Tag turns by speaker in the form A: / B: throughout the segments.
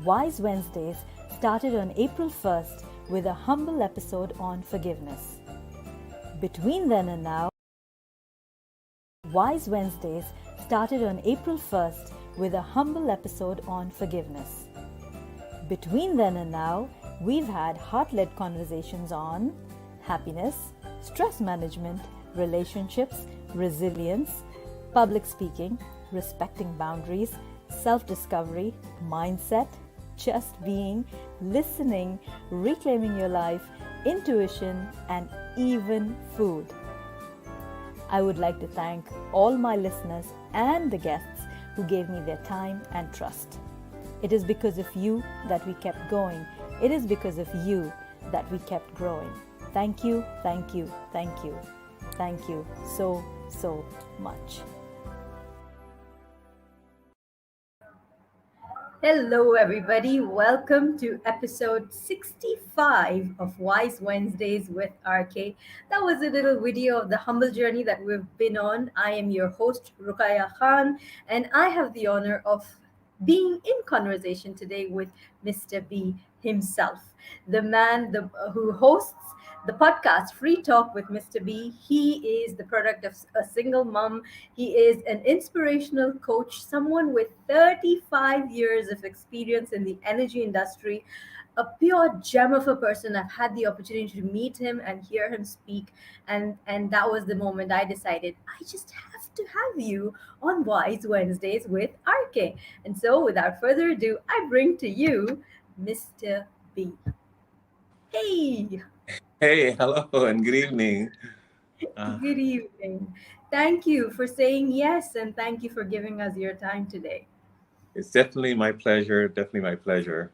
A: Wise Wednesdays started on April 1st with a humble episode on forgiveness. Between then and now, Wise Wednesdays started on April 1st with a humble episode on forgiveness. Between then and now, we've had heart-led conversations on happiness, stress management, relationships, resilience, public speaking, respecting boundaries, self-discovery, mindset, just being, listening, reclaiming your life, intuition, and even food. I would like to thank all my listeners and the guests who gave me their time and trust. It is because of you that we kept going. It is because of you that we kept growing. Thank you, thank you, thank you. Thank you so, so much.
B: Hello, everybody. Welcome to episode 65 of Wise Wednesdays with RK. That was a little video of the humble journey that we've been on. I am your host, Ruqya Khan, and I have the honor of being in conversation today with Mr. B himself, the man who hosts the podcast Free Talk with Mr. B. He is the product of a single mom. He is an inspirational coach, someone with 35 years of experience in the energy industry, a pure gem of a person. I've had the opportunity to meet him and hear him speak, and that was the moment I decided I just have to have you on Wise Wednesdays with RK. And so, without further ado, I bring to you Mr. B. Hey,
C: Hey, hello, and good evening. Uh,
B: good evening. Thank you for saying yes, and thank you for giving us your time today.
C: it's definitely my pleasure. Definitely my pleasure.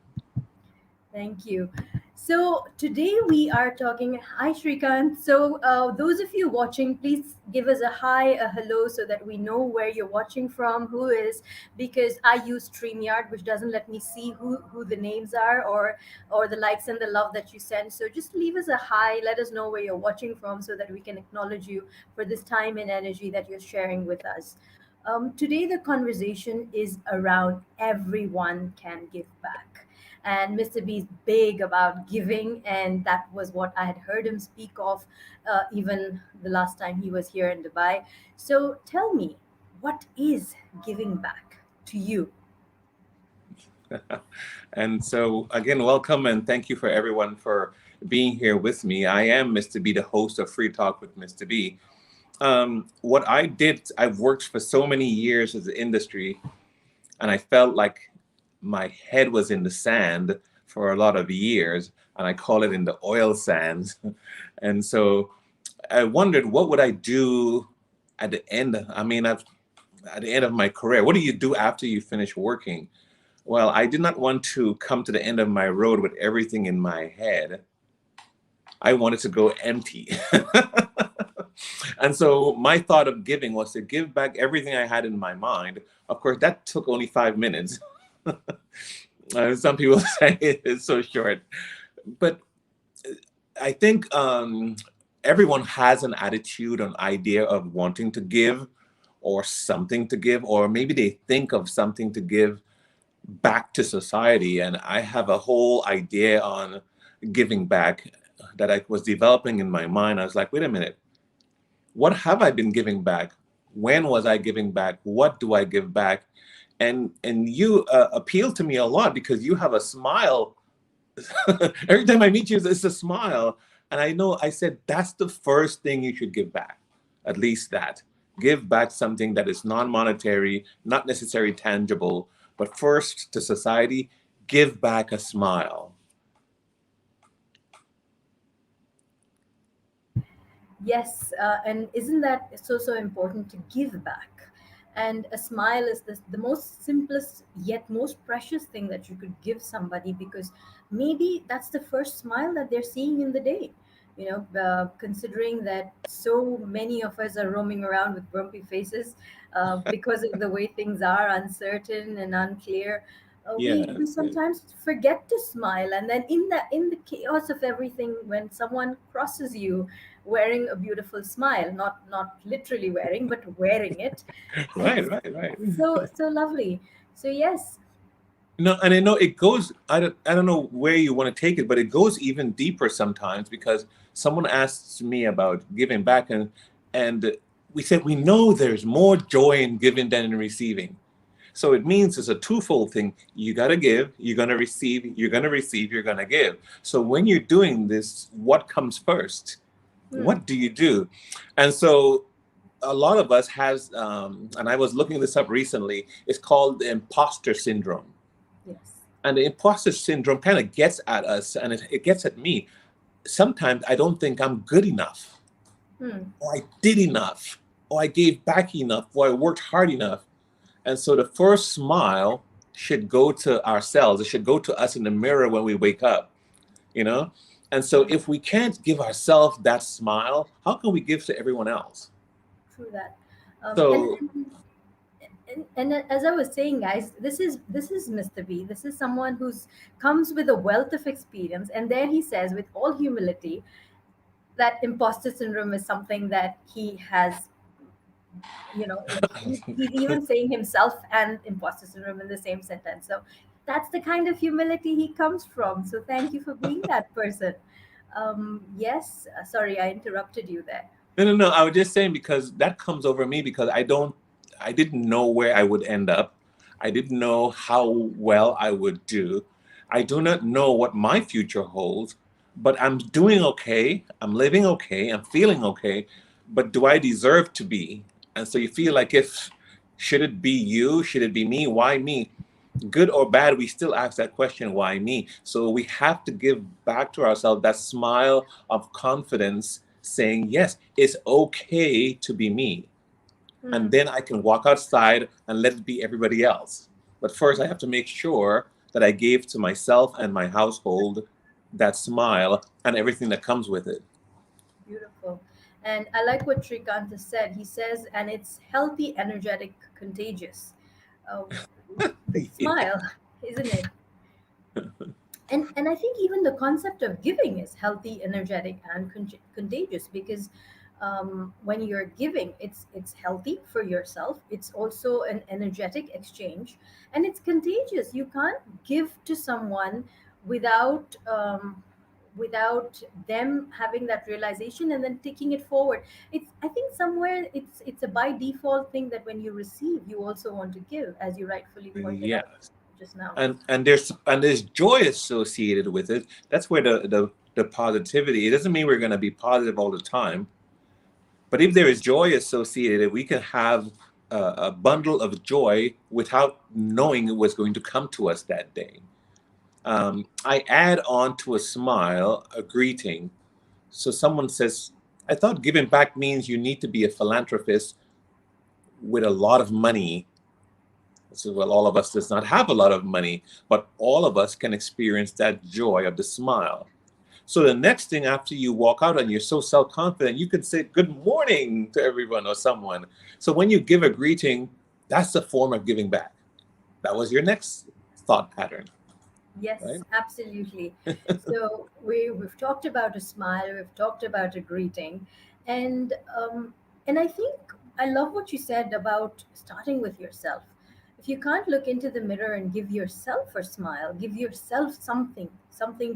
B: Thank you. So today we are talking. Hi, Shrikant. So those of you watching, please give us a hi, a hello, so that we know where you're watching from, who is, because I use StreamYard, which doesn't let me see who the names are or the likes and the love that you send. So just leave us a hi. Let us know where you're watching from, so that we can acknowledge you for this time and energy that you're sharing with us. Today the conversation is around everyone can give back, and Mr. B is big about giving, and that was what I had heard him speak of even the last time he was here in Dubai. So tell me, what is giving back to you?
C: And so, again, welcome and thank you for everyone for being here with me. I am Mr. B, the host of Free Talk with Mr. B. What I did, I've worked for so many years as an industry, and I felt like my head was in the sand for a lot of years, and I call it in the oil sands. And so I wondered, what would I do at the end? At the end of my career, what do you do after you finish working? Well, I did not want to come to the end of my road with everything in my head. I wanted to go empty. And so my thought of giving was to give back everything I had in my mind. Of course, that took only 5 minutes. Some people say it's so short, but I think everyone has an attitude, an idea of wanting to give or something to give, or maybe they think of something to give back to society. And I have a whole idea on giving back that I was developing in my mind. I was like, wait a minute, what have I been giving back? When was I giving back? What do I give back? And you appeal to me a lot because you have a smile. Every time I meet you, it's a smile. And I know I said that's the first thing you should give back. At least that. Give back something that is non-monetary, not necessarily tangible, but first to society, give back a smile.
B: Yes, and isn't that so important to give back? And a smile is the most simplest yet most precious thing that you could give somebody, because maybe that's the first smile that they're seeing in the day. Considering that so many of us are roaming around with grumpy faces because of the way things are uncertain and unclear. We
C: Yes, yes.
B: sometimes forget to smile, and then in the chaos of everything, when someone crosses you wearing a beautiful smile, not literally wearing, but wearing it,
C: Right,
B: it's
C: right, right.
B: so lovely. So yes,
C: No, and I know it goes. I don't know where you want to take it, but it goes even deeper sometimes because someone asks me about giving back, and we said we know there's more joy in giving than in receiving. So it means it's a twofold thing. You got to give, you're going to receive, you're going to receive, you're going to give. So when you're doing this, what comes first?
B: Hmm.
C: What do you do? And so a lot of us has, and I was looking this up recently. It's called the imposter syndrome,
B: Yes.
C: and the imposter syndrome kind of gets at us, and it gets at me. Sometimes I don't think I'm good enough,
B: Hmm.
C: or I did enough, or I gave back enough, or I worked hard enough. And so the first smile should go to ourselves. It should go to us in the mirror when we wake up, you know? And so
B: Hmm.
C: if we can't give ourselves that smile, how can we give to everyone else?
B: True that. And,
C: So
B: and as I was saying, guys, this is Mr. B. This is someone who's comes with a wealth of experience, and there he says, with all humility, that imposter syndrome is something that he has. He's even saying himself and imposter syndrome in the same sentence. So that's the kind of humility he comes from. So thank you for being that person. Yes, sorry, I interrupted you there.
C: no, no, no. I was just saying because that comes over me because I didn't know where I would end up. I didn't know how well I would do. I do not know what my future holds, but I'm doing okay. I'm living okay. I'm feeling okay. But do I deserve to be? And so you feel like if should it be you? Should it be me? Why me? Good or bad, we still ask that question, why me? So we have to give back to ourselves that smile of confidence saying, yes, it's okay to be me. And
B: Hmm.
C: then I can walk outside and let it be everybody else. But first, I have to make sure that I gave to myself and my household that smile and everything that comes with it.
B: Beautiful. And I like what Srikant has said. He says, and it's healthy, energetic, contagious. Uh, the smile, isn't it? And I think even the concept of giving is healthy, energetic, and contagious, because when you're giving, it's healthy for yourself. It's also an energetic exchange, and it's contagious. You can't give to someone without without them having that realization and then taking it forward. It's, I think, somewhere it's a by default thing that when you receive, you also want to give, as you rightfully pointed out
C: Yes.
B: just now.
C: And there's joy associated with it. That's where the positivity. It doesn't mean we're going to be positive all the time. But if there is joy associated, we can have a bundle of joy without knowing it was going to come to us that day. I add on to a smile, a greeting. So someone says, I thought giving back means you need to be a philanthropist with a lot of money. So, well, all of us does not have a lot of money, but all of us can experience that joy of the smile. So the next thing after you walk out and you're so self-confident, you can say good morning to everyone or someone. So when you give a greeting, that's a form of giving back. That was your next thought pattern, right?
B: Yes, absolutely. So we've talked about a smile, we've talked about a greeting, and and I think I love what you said about starting with yourself. If you can't look into the mirror and give yourself a smile, give yourself something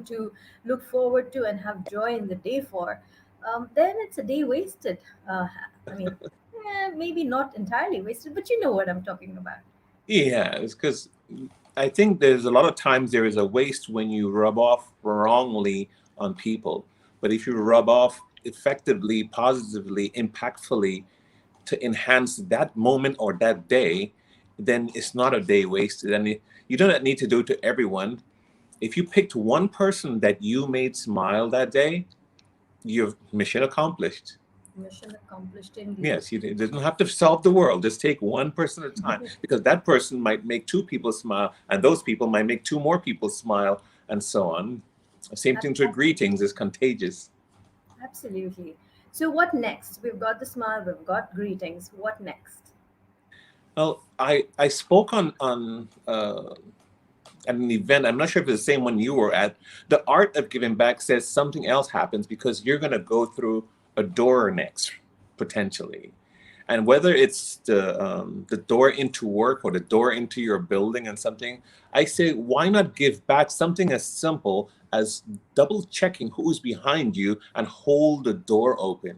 B: to look forward to and have joy in the day for, then it's a day wasted. I mean, maybe not entirely wasted, but you know what I'm talking about.
C: Yeah, it's because I think there's a lot of times there is a waste when you rub off wrongly on people. But if you rub off effectively, positively, impactfully, to enhance that moment or that day, then it's not a day wasted. And you don't need to do it to everyone. If you picked one person that you made smile that day, your mission accomplished.
B: Mission accomplished indeed.
C: Yes, you didn't have to solve the world. Just take one person at a time because that person might make two people smile, and those people might make two more people smile, and so on. Same thing with greetings is contagious.
B: Absolutely. So, what next? We've got the smile, we've got greetings. What next?
C: Well, I spoke at an event. I'm not sure if it's the same one you were at. The art of giving back says something else happens because you're going to go through a door next, potentially. And whether it's the door into work or the door into your building and something, I say, why not give back something as simple as double checking who's behind you and hold the door open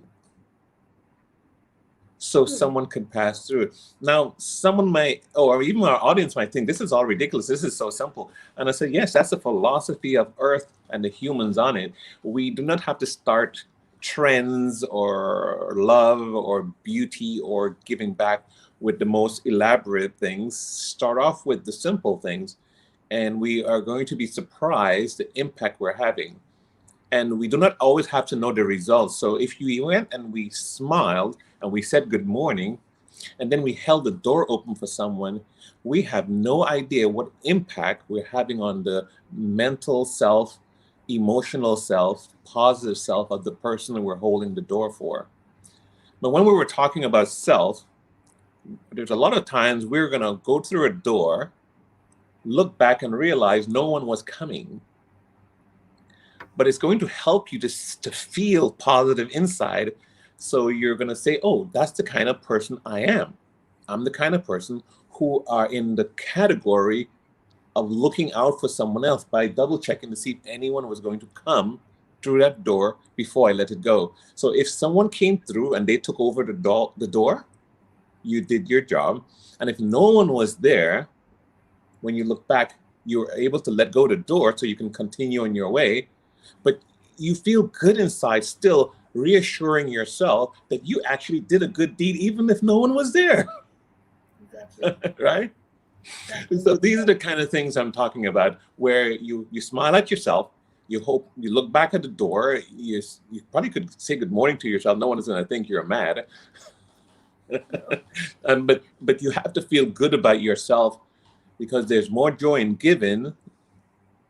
C: so
B: Hmm.
C: someone can pass through. Now, someone might, or even our audience might think, this is all ridiculous. This is so simple. And I said, yes, that's the philosophy of Earth and the humans on it. We do not have to start trends or love or beauty or giving back with the most elaborate things. Start off with the simple things, and we are going to be surprised the impact we're having. And we do not always have to know the results. So if you went and we smiled and we said good morning, and then we held the door open for someone, we have no idea what impact we're having on the mental self, emotional self, positive self of the person that we're holding the door for. But when we were talking about self, there's a lot of times we're going to go through a door, look back and realize no one was coming, but it's going to help you to feel positive inside. So you're going to say, oh, that's the kind of person I am. I'm the kind of person who are in the category of looking out for someone else by double checking to see if anyone was going to come through that door before I let it go. So if someone came through and they took over the door, you did your job. And if no one was there, when you look back, you were able to let go the door so you can continue on your way. But you feel good inside still, reassuring yourself that you actually did a good deed even if no one was there.
B: Exactly.
C: Right?
B: Exactly.
C: So these are the kind of things I'm talking about, where you smile at yourself, you hope, you look back at the door, you probably could say good morning to yourself. No one is going to think you're mad.
B: No.
C: But you have to feel good about yourself, because there's more joy in giving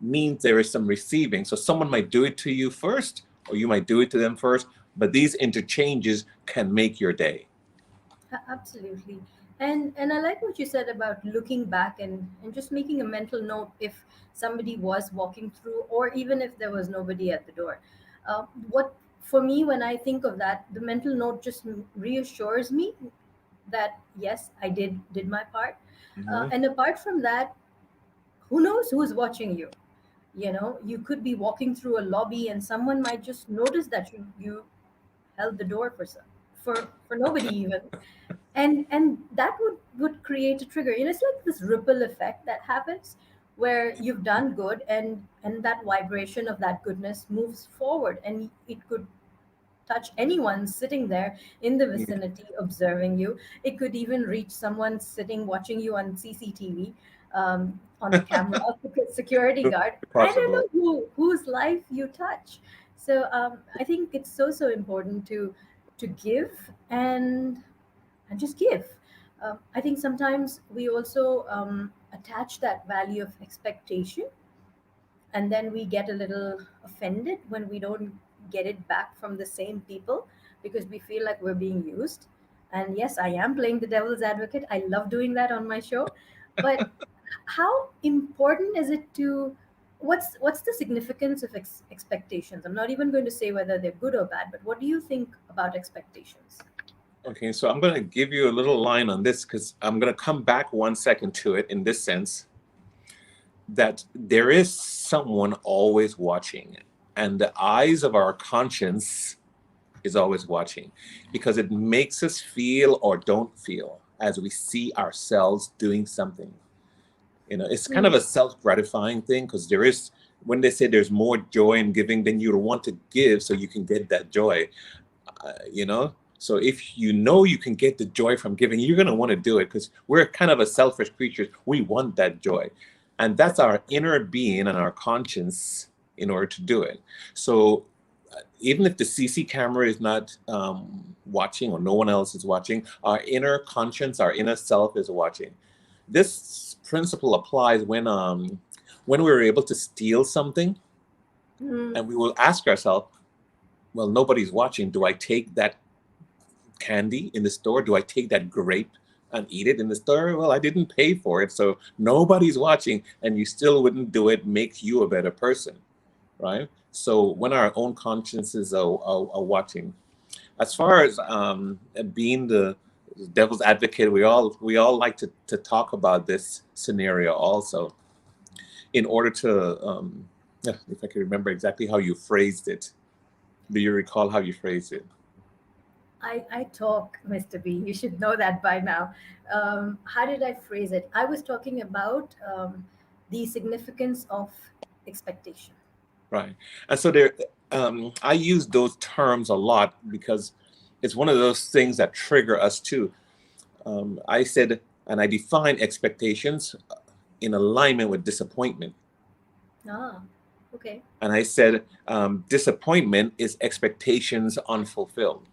C: means there is some receiving. So someone might do it to you first, or you might do it to them first, but these interchanges can make your day.
B: Absolutely. And I like what you said about looking back and just making a mental note if somebody was walking through, or even if there was nobody at the door. What For me, when I think of that, the mental note just reassures me that yes, I did my part.
C: Mhm.
B: And apart from that, who knows who's watching you? You could be walking through a lobby and someone might just notice that you held the door for nobody even, and that would create a trigger. It's like this ripple effect that happens where you've done good, and that vibration of that goodness moves forward, and it could touch anyone sitting there in the
C: Yeah.
B: vicinity observing you. It could even reach someone sitting watching you on CCTV, on the camera, security guard. I don't
C: Possible.
B: know whose life you touch. So I think it's so important to give and just give. I think sometimes we also attach that value of expectation, and then we get a little offended when we don't get it back from the same people because we feel like we're being used. And yes, I am playing the devil's advocate. I love doing that on my show. But how important is it to what's the significance of expectations? I'm not even going to say whether they're good or bad, but what do you think about expectations?
C: Okay, so I'm going to give you a little line on this, because I'm going to come back 1 second to it, in this sense that there is someone always watching, and the eyes of our conscience is always watching, because it makes us feel or don't feel as we see ourselves doing something. It's kind of
B: Hmm.
C: a self-gratifying thing, because there is, when they say there's more joy in giving, then you want to give so you can get that joy. So if you know you can get the joy from giving, you're going to want to do it, because we're kind of a selfish creatures. We want that joy, and that's our inner being and our conscience in order to do it. So even if the CC camera is not watching, or no one else is watching, our inner conscience, our inner self is watching. This principle applies when we're able to steal something,
B: Hmm.
C: and we will ask ourselves, well, nobody's watching. Do I take that candy in the store? Do I take that grape and eat it in the store? Well, I didn't pay for it, so nobody's watching, and you still wouldn't do it. Makes you a better person, right? So when our own consciences are watching, as far as being devil's advocate, we all like to talk about this scenario also, in order to yeah, if I can remember exactly how you phrased it. Do you recall how you phrased it?
B: I talk, Mr. B. You should know that by now. How did I phrase it? I was talking about the significance of expectation.
C: Right. And so there, I use those terms a lot because it's one of those things that trigger us too. I said, and I define expectations in alignment with disappointment.
B: Ah, okay.
C: And I said, disappointment is expectations unfulfilled.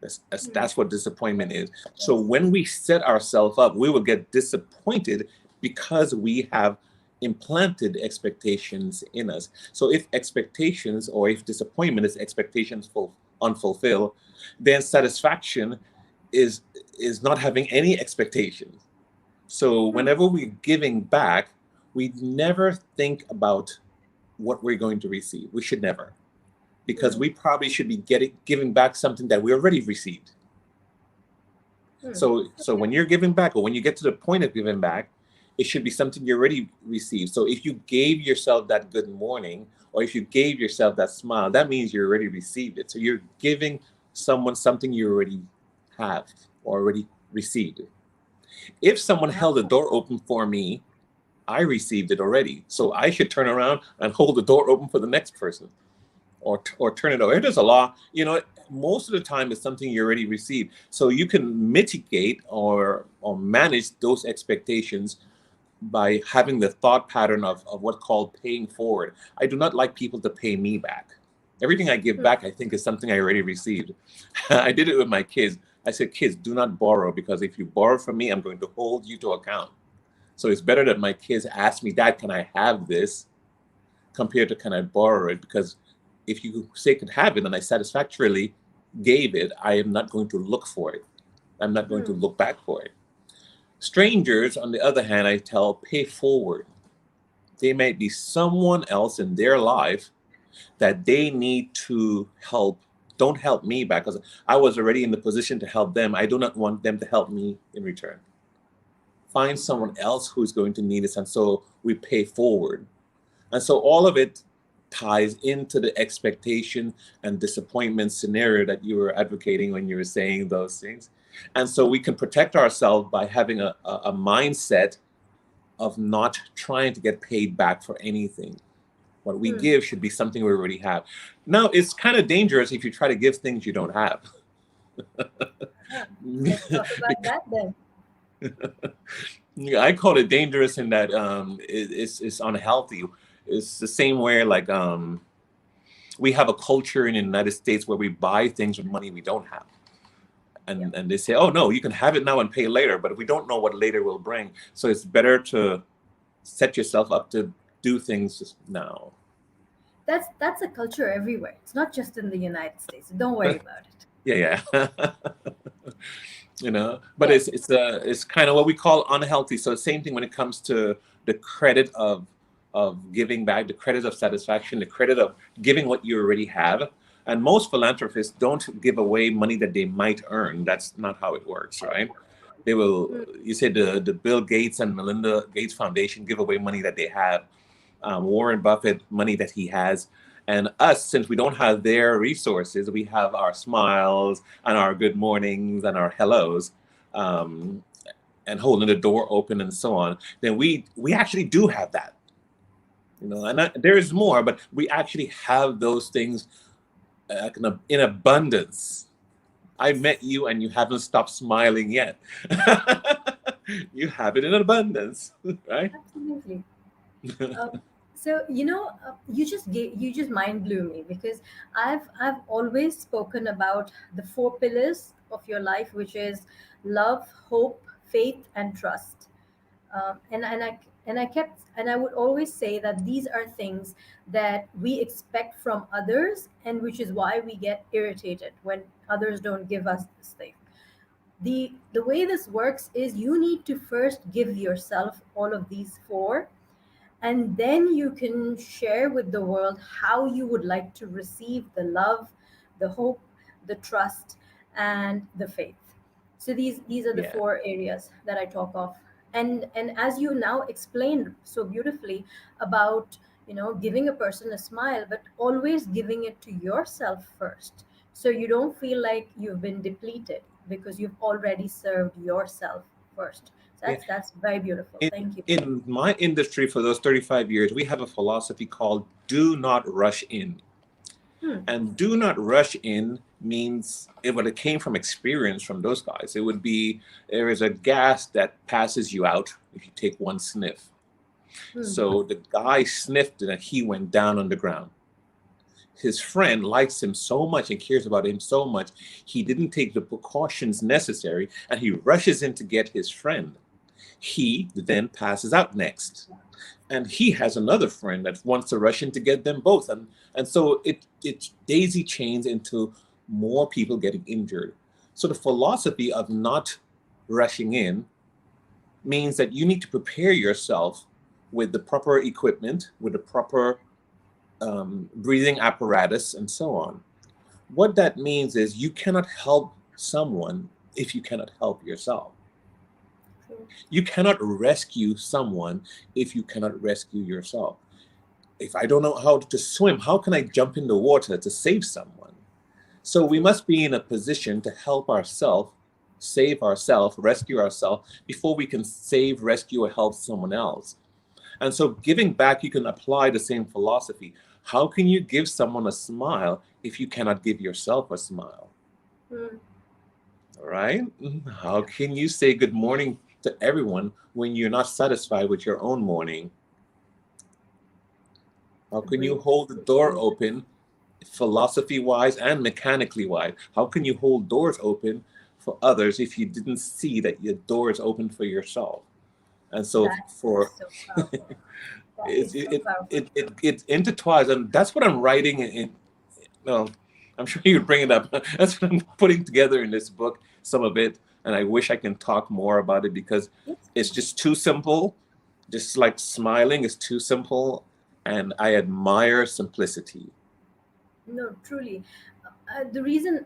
B: Hmm.
C: That's what disappointment is. So
B: Yes.
C: when we set ourselves up, we will get disappointed because we have implanted expectations in us. So if expectations, or if disappointment is expectations unfulfilled, then satisfaction is is not having any expectations. So
B: Hmm.
C: whenever we're giving back, we never think about what we're going to receive. We should never, because
B: Hmm.
C: we probably should be giving back something that we already received.
B: Hmm.
C: So
B: Okay.
C: when you're giving back, or when you get to the point of giving back, it should be something you already received. So if you gave yourself that good morning, or if you gave yourself that smile, that means you already received it. So you're giving someone something you already have, or already received. If someone
B: Ah,
C: held the door open for me, I received it already. So I should turn around and hold the door open for the next person, or turn it over. There's a law, most of the time it's something you already received. So you can mitigate or manage those expectations by having the thought pattern of what called paying forward. I do not like people to pay me back. Everything I give
B: hmm.
C: back, I think, is something I already received. I did it with my kids. I said, kids, do not borrow, because if you borrow from me, I'm going to hold you to account. So it's better that my kids ask me, Dad, can I have this, compared to can I borrow it? Because if you say can have it and I satisfactorily gave it, I am not going to look for it. I'm not going to
B: Hmm.
C: look back for it. Strangers, on the other hand, I tell pay forward. They might be someone else in their life that they need to help. Don't help me back, because I was already in the position to help them. I do not want them to help me in return. Find someone
B: Hmm.
C: else who's going to need us. And so we pay forward. And so all of it ties into the expectation and disappointment scenario that you were advocating when you were saying those things. And so we can protect ourselves by having a mindset of not trying to get paid back for anything. What we
B: Hmm.
C: give should be something we already have. Now, it's kind of dangerous if you try to give things you don't have.
B: Ah, let's talk about that then.
C: Yeah, I call it dangerous in that it's unhealthy. It's the same way, like, we have a culture in the United States where we buy things with money we don't have.
B: Yeah.
C: And they say, oh, no, you can have it now and pay later. But we don't know what later will bring. So it's better to set yourself up to do things now.
B: That's a culture everywhere. It's not just in the United States. Don't worry about it.
C: Yeah, yeah. But
B: Yeah.
C: it's kind of what we call unhealthy. So same thing when it comes to the credit of giving back, the credit of satisfaction, the credit of giving what you already have. And most philanthropists don't give away money that they might earn. That's not how it works, right? They will.
B: Hmm.
C: You say the Bill Gates and Melinda Gates Foundation give away money that they have. Warren Buffett, money that he has. And us, since we don't have their resources, we have our smiles and our good mornings and our hellos, um, and holding the door open and so on. Then we actually do have that, And there is more, but we actually have those things in abundance. I met you and you haven't stopped smiling yet. You have it in abundance, right?
B: Absolutely. So you just mind blew me because I've always spoken about the four pillars of your life, which is love, hope, faith, and trust. And I would always say that these are things that we expect from others, and which is why we get irritated when others don't give us this thing. The way this works is you need to first give yourself all of these four, and then you can share with the world how you would like to receive the love, the hope, the trust, and the faith. So these are the
C: Yeah.
B: four areas that I talk of. And as you now explained so beautifully about, giving a person a smile, but always giving it to yourself first, so you don't feel like you've been depleted because you've already served yourself first. So
C: Yeah.
B: that's very beautiful.
C: In,
B: Thank you.
C: in my industry for those 35 years, we have a philosophy called do not rush in.
B: Hmm.
C: And do not rush in means it came from experience from those guys. It would be there is a gas that passes you out if you take one sniff.
B: Hmm.
C: So the guy sniffed and he went down on the ground. His friend likes him so much and cares about him so much, he didn't take the precautions necessary and he rushes in to get his friend. He then passes out next. And he has another friend that wants to rush in to get them both. And so it daisy chains into more people getting injured. So the philosophy of not rushing in means that you need to prepare yourself with the proper equipment, with the proper breathing apparatus, and so on. What that means is you cannot help someone if you cannot help yourself.
B: True.
C: You cannot rescue someone if you cannot rescue yourself. If I don't know how to swim, how can I jump in the water to save someone? So we
B: True.
C: must be in a position to help ourselves, save ourselves, rescue ourselves before we can save, rescue, or help someone else. And so giving back, you can apply the same philosophy. How can you give someone a smile if you cannot give yourself a smile?
B: Hmm.
C: All right? How can you say good morning to everyone when you're not satisfied with your own morning? How can you
B: Agreed.
C: hold the door open philosophy wise and mechanically wise? How can you hold doors open for others if you didn't see that your door is open for yourself? And so
B: That is
C: for
B: so powerful. That is so powerful.
C: it intertwines, and that's what I'm writing in. Well, I'm sure you would bring it up. That's what I'm putting together in this book, some of it, and I wish I can talk more about it because
B: Yes,
C: it's
B: please.
C: just too simple. Just like smiling is too simple, and I admire simplicity.
B: No, truly. The reason,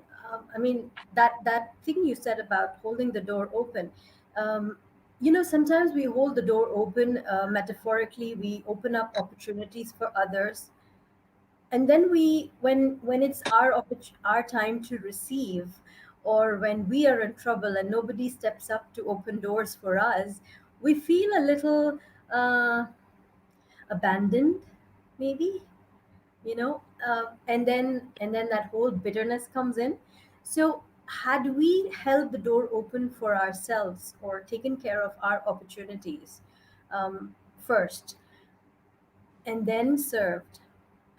B: I mean, that thing you said about holding the door open, um, sometimes we hold the door open metaphorically. We open up opportunities for others, and then when it's our time to receive, or when we are in trouble and nobody steps up to open doors for us, we feel a little uh, abandoned, maybe, and then that whole bitterness comes in. So had we held the door open for ourselves or taken care of our opportunities first, and then served,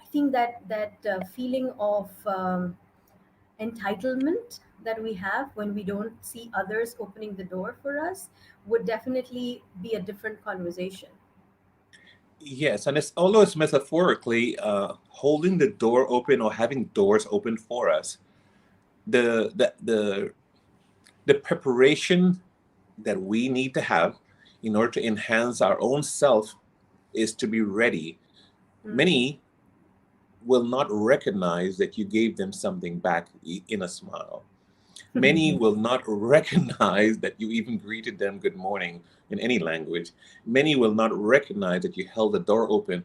B: I think that feeling of entitlement that we have when we don't see others opening the door for us would definitely be a different conversation.
C: Yes, and it's always metaphorically holding the door open or having doors open for us. The the the the preparation that we need to have in order to enhance our own self is to be ready.
B: Mm.
C: Many will not recognize that you gave them something back in a smile. Many will not recognize that you even greeted them good morning in any language. Many will not recognize that you held the door open.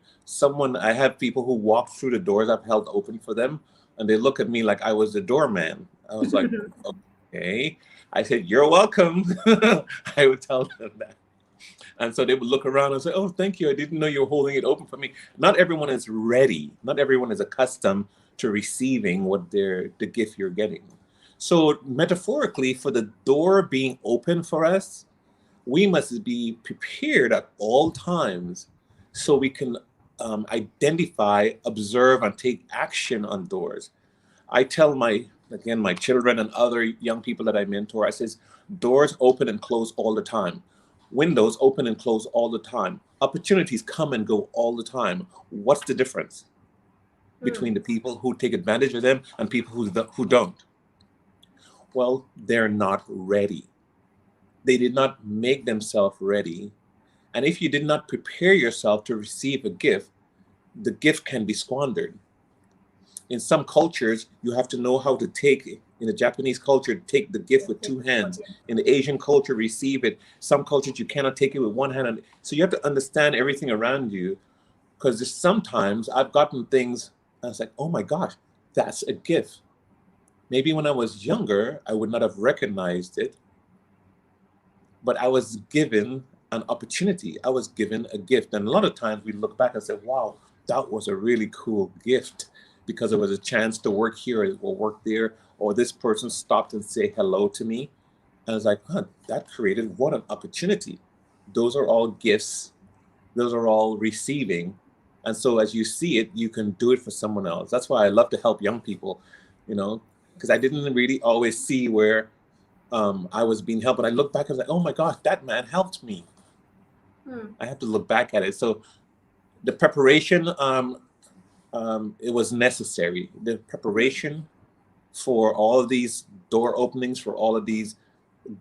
C: I have people who walk through the doors I've held open for them, and they look at me like I was the doorman. I was like, okay. I said, you're welcome. I would tell them that. And so they would look around and say, oh, thank you. I didn't know you were holding it open for me. Not everyone is ready. Not everyone is accustomed to receiving the gift you're getting. So metaphorically, for the door being open for us, we must be prepared at all times so we can identify, observe, and take action on doors. I tell my children and other young people that I mentor, I says, doors open and close all the time. Windows open and close all the time. Opportunities come and go all the time. What's the difference
B: Mm.
C: between the people who take advantage of them and people who don't? Well, they're not ready. They did not make themselves ready. And if you did not prepare yourself to receive a gift, the gift can be squandered. In some cultures, you have to know how to take In the Japanese culture, take the gift with two hands. In the Asian culture, receive it. Some cultures, you cannot take it with one hand. So you have to understand everything around you, because sometimes I've gotten things, I was like, oh my gosh, that's a gift. Maybe when I was younger, I would not have recognized it, but I was given an opportunity. I was given a gift. And a lot of times we look back and say, wow, that was a really cool gift, because it was a chance to work here or work there, or this person stopped and say hello to me. And I was like, huh, that created what an opportunity. Those are all gifts. Those are all receiving. And so as you see it, you can do it for someone else. That's why I love to help young people, because I didn't really always see where I was being helped. But I look back and I was like, oh my gosh, that man helped me. I have to look back at it. So the preparation, it was necessary. The preparation for all of these door openings, for all of these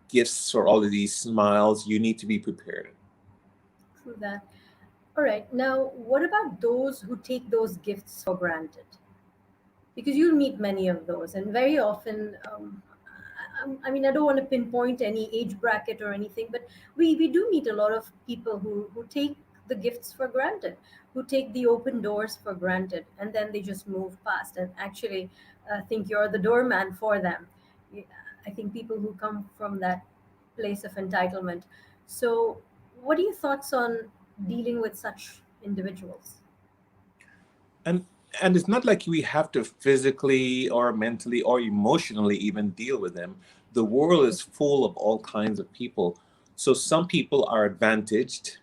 C: gifts, for all of these smiles, you need to be prepared.
B: True that. All right. Now, what about those who take those gifts for granted? Because you'll meet many of those, and very often, I mean, I don't want to pinpoint any age bracket or anything, but we do meet a lot of people who take the gifts for granted, who take the open doors for granted, and then they just move past and actually think you're the doorman for them. I think people who come from that place of entitlement. So, what are your thoughts on dealing with such individuals?
C: and and it's not like we have to physically or mentally or emotionally even deal with them. The world is full of all kinds of people. So some people are advantaged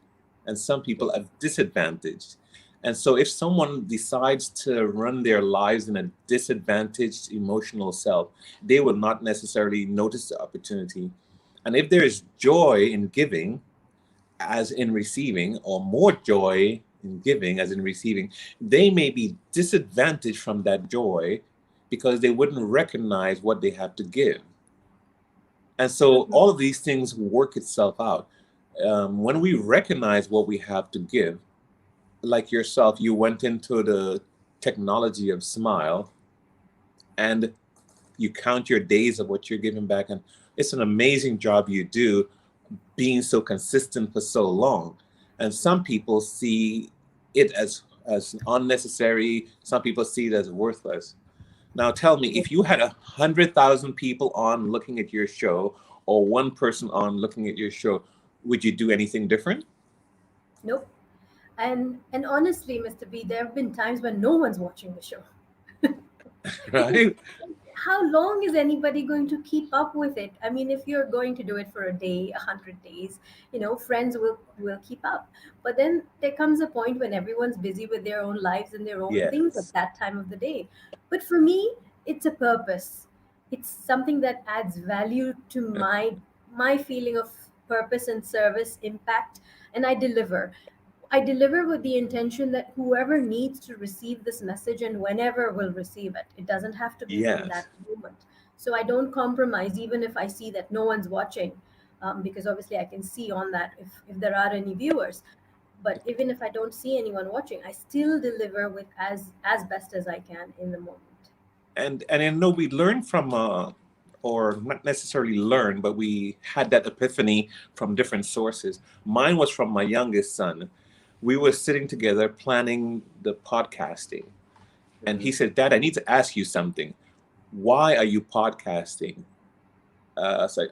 C: and some people are disadvantaged. And so if someone decides to run their lives in a disadvantaged emotional self, they will not necessarily notice the opportunity. And if there is joy in giving as in receiving, or more joy in giving as in receiving, they may be disadvantaged from that joy because they wouldn't recognize what they have to give. And so
B: Mhm.
C: all of these things work itself out. When we recognize what we have to give, like yourself, you went into the technology of Smile, and you count your days of what you're giving back. And it's an amazing job you do, being so consistent for so long. And some people see it as unnecessary. Some people see it as worthless. Now tell me, if you had 100,000 people on looking at your show, or one person on looking at your show, would you do anything different?
B: Nope. And honestly, Mr. B, there have been times when no one's watching the show. Because
C: Right?
B: how long is anybody going to keep up with it? I mean, if you're going to do it for a day, 100 days, friends will keep up. But then there comes a point when everyone's busy with their own lives and their own things at
C: Yes.
B: that time of the day. But for me, it's a purpose. It's something that adds value to my feeling of purpose and service, impact, and I deliver with the intention that whoever needs to receive this message and whenever will receive it. It doesn't have to be in that
C: Yes.
B: moment. So I don't compromise, even if I see that no one's watching, because obviously I can see on that if there are any viewers. But even if I don't see anyone watching, I still deliver with as best as I can in the moment.
C: And I know we learned from or not necessarily learn, but we had that epiphany from different sources. Mine was from my youngest son. We were sitting together planning the podcasting, and he
B: Mhm.
C: said, "Dad, I need to ask you something. Why are you podcasting?" I was like,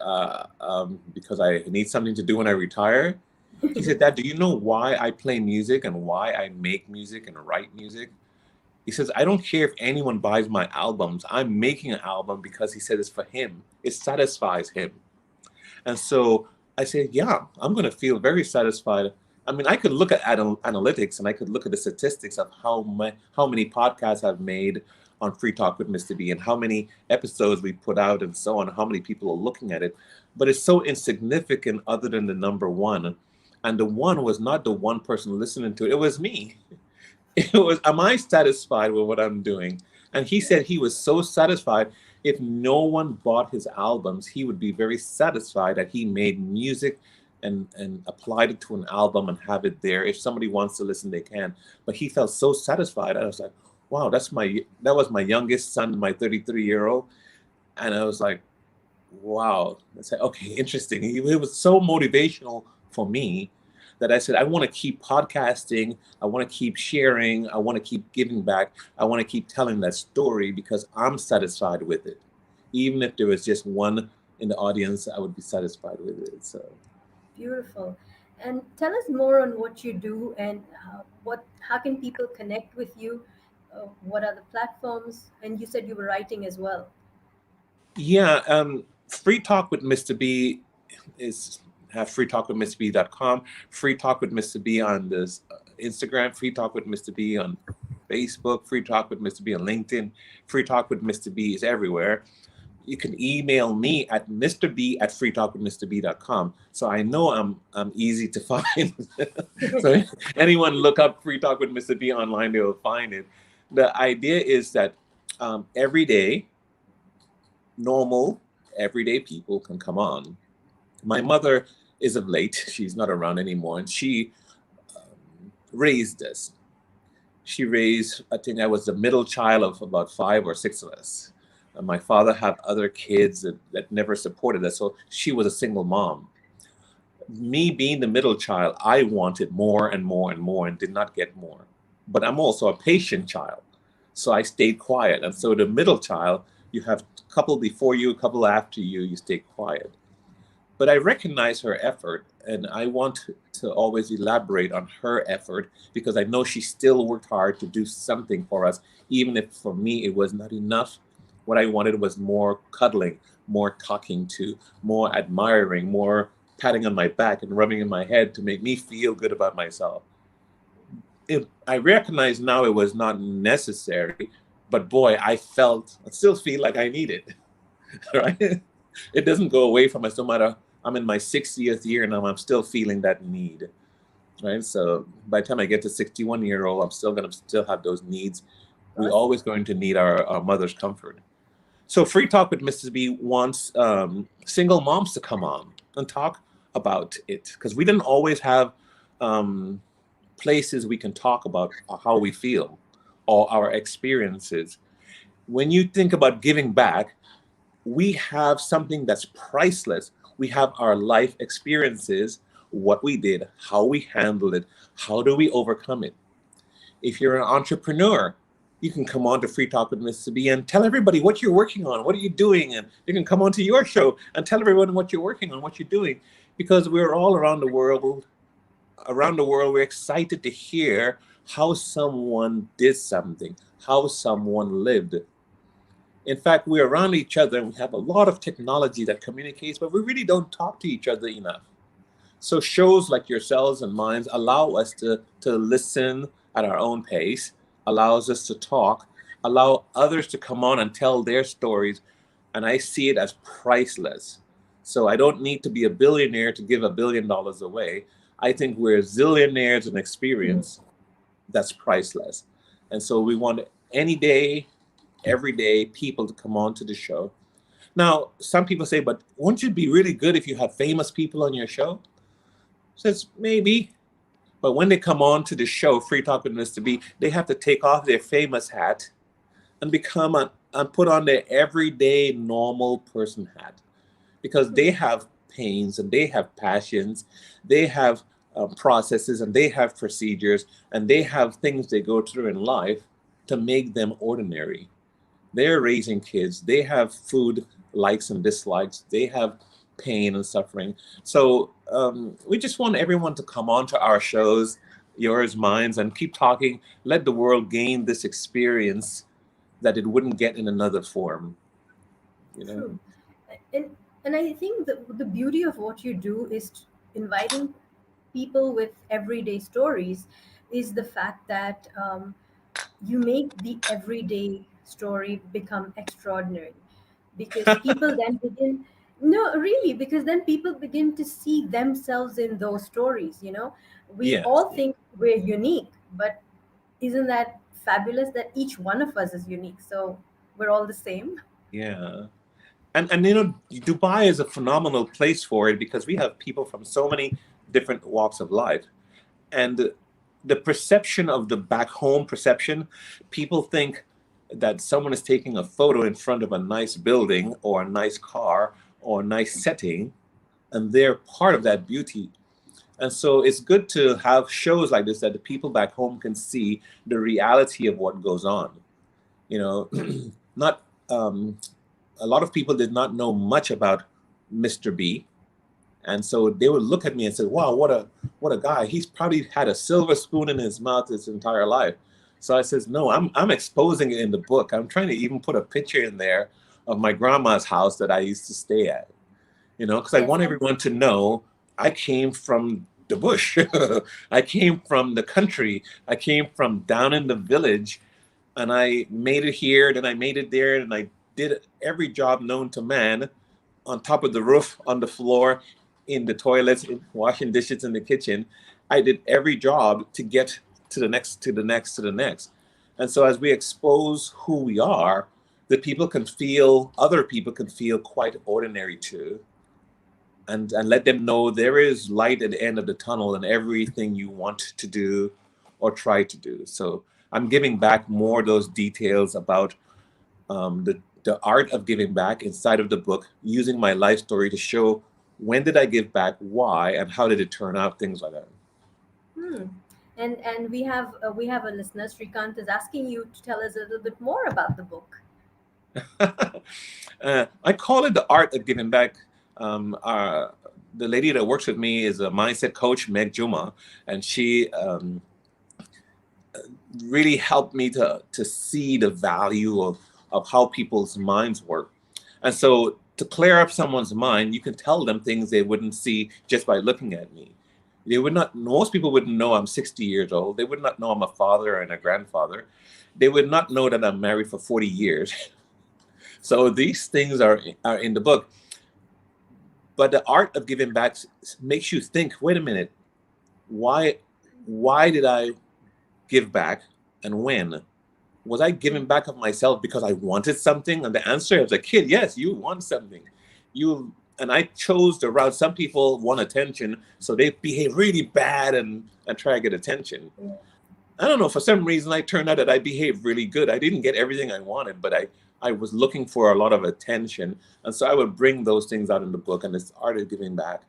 C: "Because I need something to do when I retire." He said, "Dad, do you know why I play music and why I make music and write music?" He says, "I don't care if anyone buys my albums. I'm making an album because," he said, "it's for him. It satisfies him." And so I said, "Yeah, I'm going to feel very satisfied." I mean, I could look at analytics, and I could look at the statistics of how many podcasts I've made on Free Talk with Mr. B, and how many episodes we put out, and so on, how many people are looking at it. But it's so insignificant other than the number one. And the one was not the one person listening to it. It was me. It was, am I satisfied with what I'm doing? And he said he was so satisfied. If no one bought his albums, he would be very satisfied that he made music and applied it to an album and have it there. If somebody wants to listen, they can. But he felt so satisfied. I was like, wow, that was my youngest son, my 33-year-old. And I was like, wow. I said, okay, interesting. It was so motivational for me that I said, I want to keep podcasting. I want to keep sharing. I want to keep giving back. I want to keep telling that story because I'm satisfied with it. Even if there was just one in the audience, I would be satisfied with it. So,
B: Beautiful. And tell us more on what you do and how can people connect with you? What are the platforms? And you said you were writing as well.
C: yeah, Free Talk with Mr. B is have freetalkwithmrb.com, Free Talk with Mr. B on this Instagram, Free Talk with Mr. B on Facebook, Free Talk with Mr. B on LinkedIn, Free Talk with Mr. B is everywhere. You can email me at mrb@freetalkwithmrb.com. So I know I'm easy to find. So anyone look up Free Talk with Mr. B online, they will find it. The idea is that every day, normal, everyday people can come on. My mother is of late, she's not around anymore, and she raised us. She raised, I think I was the middle child of about 5 or 6 of us. And my father had other kids that never supported us, so she was a single mom. Me being the middle child, I wanted more and more and more and did not get more. But I'm also a patient child, so I stayed quiet. And so the middle child, you have a couple before you, a couple after you, you stay quiet. But I recognize her effort, and I want to always elaborate on her effort because I know she still worked hard to do something for us, even if for me it was not enough. What I wanted was more cuddling, more talking to, more admiring, more patting on my back and rubbing in my head to make me feel good about myself. I recognize now it was not necessary, but boy, I still feel like I need it, right? It doesn't go away from us no matter. I'm in my 60th year now. I'm still feeling that need, right? So by the time I get to 61-year-old, I'm still gonna still have those needs. We're always going to need our mother's comfort. So Free Talk with Mrs. B wants single moms to come on and talk about it because we didn't always have um, places we can talk about how we feel or our experiences. When you think about giving back, we have something that's priceless. We have our life experiences, what we did, how we handled it, how do we overcome it. If you're an entrepreneur, you can come on to Free Talk with Mr. B and tell everybody what you're working on, what are you doing, and you can come on to your show and tell everyone what you're working on, what you're doing, because we're all around the world. Around the world, we're excited to hear how someone did something, how someone lived. In fact, we're around each other and we have a lot of technology that communicates, but we really don't talk to each other enough. So shows like yourselves and mine allow us to listen at our own pace, allows us to talk, allow others to come on and tell their stories. And I see it as priceless. So I don't need to be a billionaire to give $1 billion away. I think we're zillionaires in experience that's priceless. And so we want any day, every day, people to come on to the show. Now, some people say, but wouldn't it be really good if you had famous people on your show? Says maybe, but when they come on to the show, Free Talk with Mr. B, they have to take off their famous hat and and put on their everyday normal person hat, because they have pains and they have passions, they have processes and they have procedures and they have things they go through in life to make them ordinary. They're raising kids, they have food likes and dislikes, they have pain and suffering. So we just want everyone to come on to our shows, yours, mine, and keep talking. Let the world gain this experience that it wouldn't get in another form. You know?
B: True. And and I think the beauty of what you do is inviting people with everyday stories is the fact that you make the everyday story become extraordinary because people then begin no really because then people begin to see themselves in those stories, you know. We
C: Yes.
B: all think we're unique, but isn't that fabulous that each one of us is unique, so we're all the same.
C: Yeah. And you know, Dubai is a phenomenal place for it because we have people from so many different walks of life. And the perception of the back home perception, people think that someone is taking a photo in front of a nice building or a nice car or a nice setting, and they're part of that beauty. And so it's good to have shows like this that the people back home can see the reality of what goes on. You know, not a lot of people did not know much about Mr. B, and so they would look at me and say, "Wow, what a guy! He's probably had a silver spoon in his mouth his entire life." So I says, "No, I'm exposing it in the book. I'm trying to even put a picture in there of my grandma's house that I used to stay at." You know, because I
B: Yes,
C: want everyone to know I came from the bush. I came from the country. I came from down in the village, and I made it here, then I made it there, and I did every job known to man, on top of the roof, on the floor, in the toilets, washing dishes in the kitchen. I did every job to get to the next, to the next, to the next. And so as we expose who we are, the people can feel, other people can feel quite ordinary too. And let them know there is light at the end of the tunnel in everything you want to do or try to do. So I'm giving back more of those details about the art of giving back inside of the book, using my life story to show when did I give back, why, and how did it turn out, things like that.
B: Hmm. And we have a listener. Srikant is asking you to tell us a little bit more about the book.
C: I call it the art of giving back. Um, uh, the lady that works with me is a mindset coach, Meg Juma, and she really helped me to see the value of how people's minds work. And so to clear up someone's mind, you can tell them things they wouldn't see just by looking at me. They would not, most people wouldn't know I'm 60 years old. They would not know I'm a father and a grandfather. They would not know that I'm married for 40 years. So these things are in the book. But the art of giving back makes you think, wait a minute, why why did I give back, and when? Was I giving back of myself because I wanted something? And the answer as a kid, yes, you want something. You and I chose the route. Some people want attention, so they behave really bad and try to get attention.
B: Yeah.
C: I don't know, for some reason I turned out that I behaved really good. I didn't get everything I wanted, but I was looking for a lot of attention. And so I would bring those things out in the book, and it's art of giving back.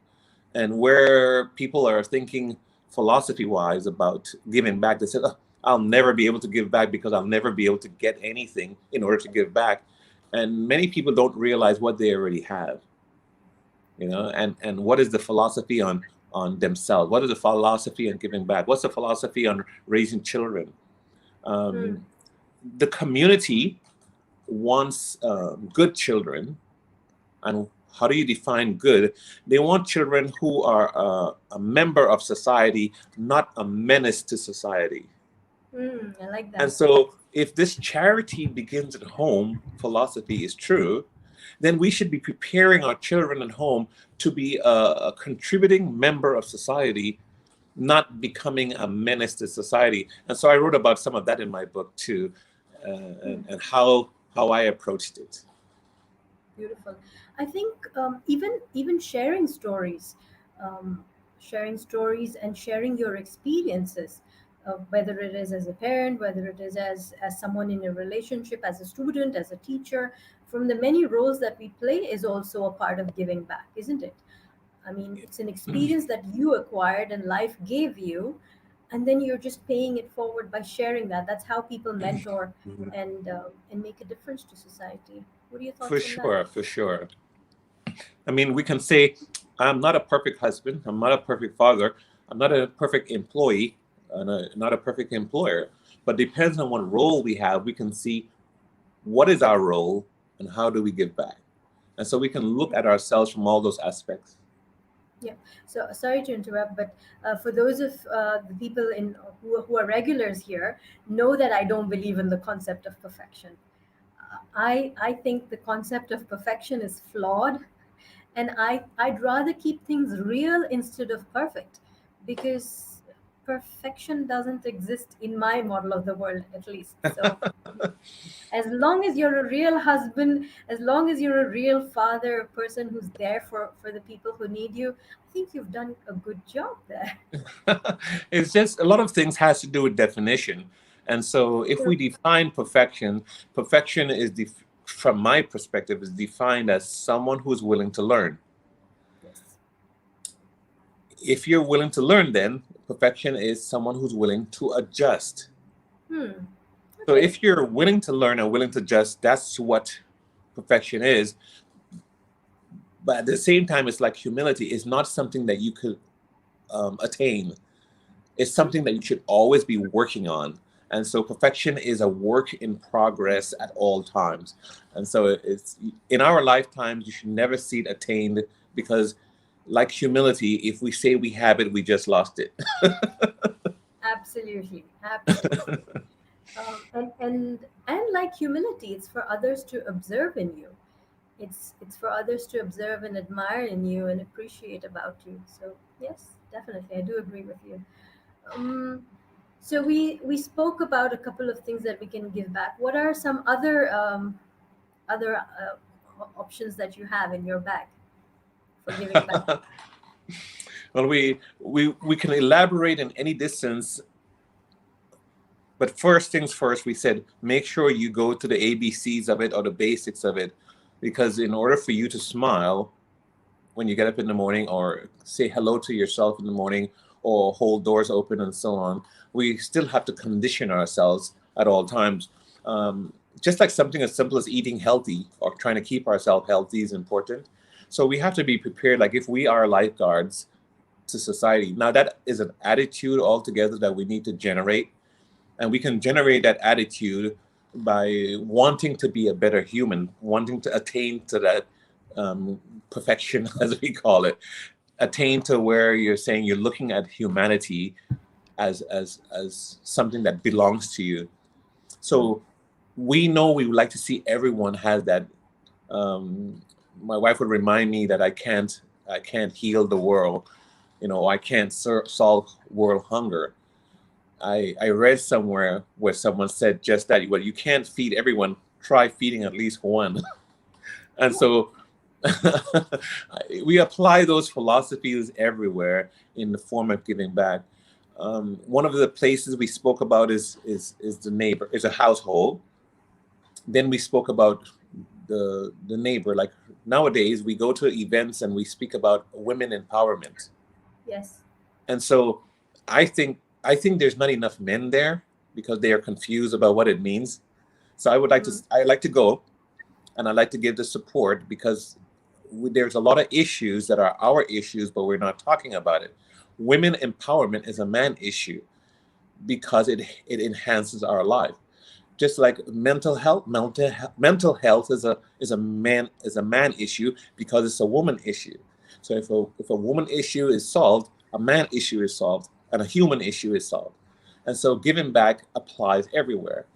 C: And where people are thinking philosophy wise about giving back, they said, "Oh, I'll never be able to give back because I'll never be able to get anything in order to give back." And many people don't realize what they already have, you know, and what is the philosophy on themselves? What is the philosophy on giving back? What's the philosophy on raising children?
B: Hmm.
C: Um, the community wants good children. And how do you define good? They want children who are a member of society, not a menace to society.
B: Hmm. I like
C: And
B: that.
C: so, if this charity begins at home philosophy is true, then we should be preparing our children at home to be a contributing member of society, not becoming a menace to society. And so, I wrote about some of that in my book too,
B: Hmm.
C: and how I approached it.
B: Beautiful. I think even um, sharing stories and sharing your experiences, whether it is as a parent, whether it is as someone in a relationship, as a student, as a teacher, from the many roles that we play, is also a part of giving back, isn't it? I mean, it's an experience that you acquired and life gave you, and then you're just paying it forward by sharing that. That's how people mentor and make a difference to society. What are your
C: For
B: thoughts on that?
C: sure, for sure. I mean, we can say, I'm not a perfect husband, I'm not a perfect father, I'm not a perfect employee, and not a perfect employer. But depends on what role we have, we can see what is our role and how do we give back. And so we can look at ourselves from all those aspects.
B: Yeah. So sorry to interrupt, but for those of the people who are regulars here, know that I don't believe in the concept of perfection. I think the concept of perfection is flawed, and I'd rather keep things real instead of perfect, because perfection doesn't exist in my model of the world, at least. So as long as you're a real husband, as long as you're a real father, a person who's there for the people who need you, I think you've done a good job there.
C: It's just a lot of things has to do with definition. And so if we define perfection, perfection is, from my perspective, is defined as someone who's willing to learn.
B: Yes.
C: If you're willing to learn, then perfection is someone who's willing to adjust.
B: Hmm.
C: So
B: Okay.
C: if you're willing to learn and willing to adjust, that's what perfection is. But at the same time, it's like humility is not something that you could attain. It's something that you should always be working on. And so perfection is a work in progress at all times. And so it's in our lifetimes, you should never see it attained, because like humility, if we say we have it, we just lost it.
B: Absolutely. Absolutely. And like humility, it's for others to observe in you. It's for others to observe and admire in you and appreciate about you. So yes, definitely, I do agree with you. Um, so we spoke about a couple of things that we can give back. What are some other options that you have in your bag for giving back?
C: Well, we can elaborate in any distance, but first things first, we said make sure you go to the ABCs of it or the basics of it, because in order for you to smile when you get up in the morning, or say hello to yourself in the morning, or hold doors open and so on, we still have to condition ourselves at all times. Just like something as simple as eating healthy or trying to keep ourselves healthy is important. So we have to be prepared. Like if we are lifeguards to society, now that is an attitude altogether that we need to generate, and we can generate that attitude by wanting to be a better human, wanting to attain to that um, perfection, as we call it, attain to where you're saying you're looking at humanity as something that belongs to you.
B: Mm.
C: So we know we would like to see everyone has that. Um, my wife would remind me that I can't heal the world, I can't solve world hunger. I read somewhere where someone said just that. Well, you can't feed everyone. Try feeding at least one. And
B: Yeah.
C: so we apply those philosophies everywhere in the form of giving back. One of the places we spoke about is the neighbor, is a household. Then we spoke about the neighbor. Like nowadays, we go to events and we speak about women empowerment.
B: Yes.
C: And so I think there's not enough men there because they are confused about what it means. So
B: Mm.
C: I like to go, and I like to give the support, because there's a lot of issues that are our issues, but we're not talking about it. Women empowerment is a man issue because it enhances our life. Just like mental health is a man issue because it's a woman issue. So if a woman issue is solved, a man issue is solved, and a human issue is solved. And so giving back applies everywhere.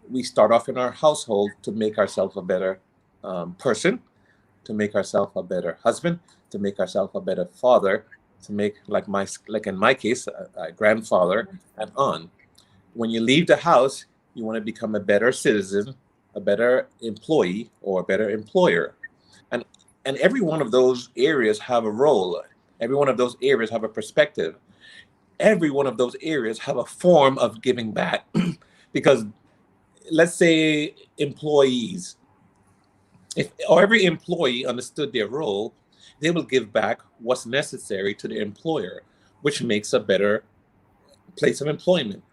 C: We start off in our household to make ourselves a better person, to make ourselves a better husband, to make ourselves a better father, to make, like in my case, a grandfather and on. When you leave the house, you want to become a better citizen, a better employee, or a better employer. And and every one of those areas have a role. Every one of those areas have a perspective. Every one of those areas have a form of giving back. Because let's say employees, if every employee understood their role, they will give back what's necessary to the employer, which makes a better place of employment,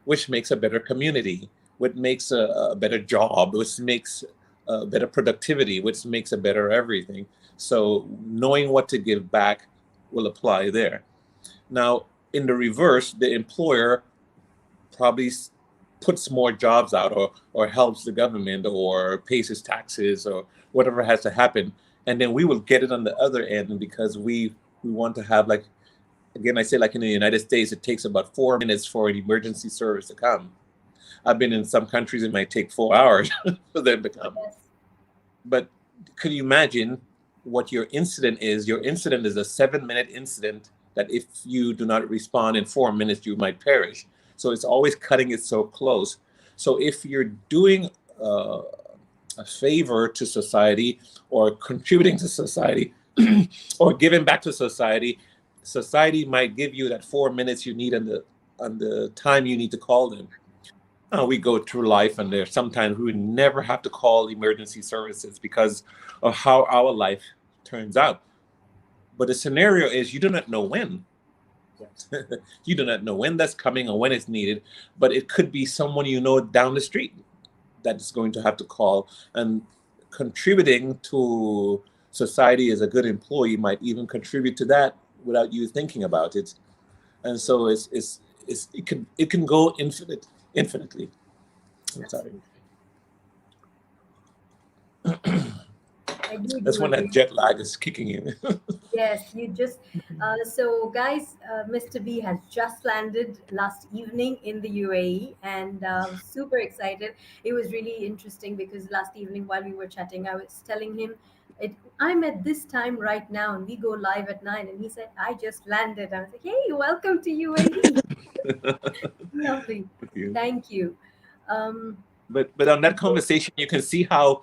C: which makes a better community, which makes a better job, which makes a better productivity, which makes a better everything. So knowing what to give back will apply there. Now, in the reverse, the employer probably puts more jobs out, or helps the government, or pays his taxes, or whatever has to happen. And then we will get it on the other end, because we want to have, like, again, I say, like in the United States, it takes about 4 minutes for an emergency service to come. I've been in some countries, it might take 4 hours for them to come.
B: Yes.
C: But could you imagine what your incident is? Your incident is a 7-minute incident that if you do not respond in 4 minutes, you might perish. So it's always cutting it so close. So if you're doing uh, a favor to society, or contributing to society, or giving back to society, society might give you that 4 minutes you need on the time you need to call them. We go through life, and there's sometimes we would never have to call emergency services because of how our life turns out. But the scenario is you do not know when.
B: Yes.
C: You do not know when that's coming or when it's needed, but it could be someone you know down the street that is going to have to call. And contributing to society as a good employee might even contribute to that without you thinking about it. And so it can go infinitely. I'm sorry.
B: Absolutely. I do
C: That's when that
B: agree.
C: jet lag is kicking in.
B: Yes, you just so guys, Mr. B has just landed last evening in the UAE, and super excited. It was really interesting because last evening while we were chatting, I was telling him, I'm at this time right now, and we go live at 9, and he said, I just landed. I was like, hey, welcome to UAE. Lovely,
C: You.
B: thank you. Um,
C: But on that conversation, you can see how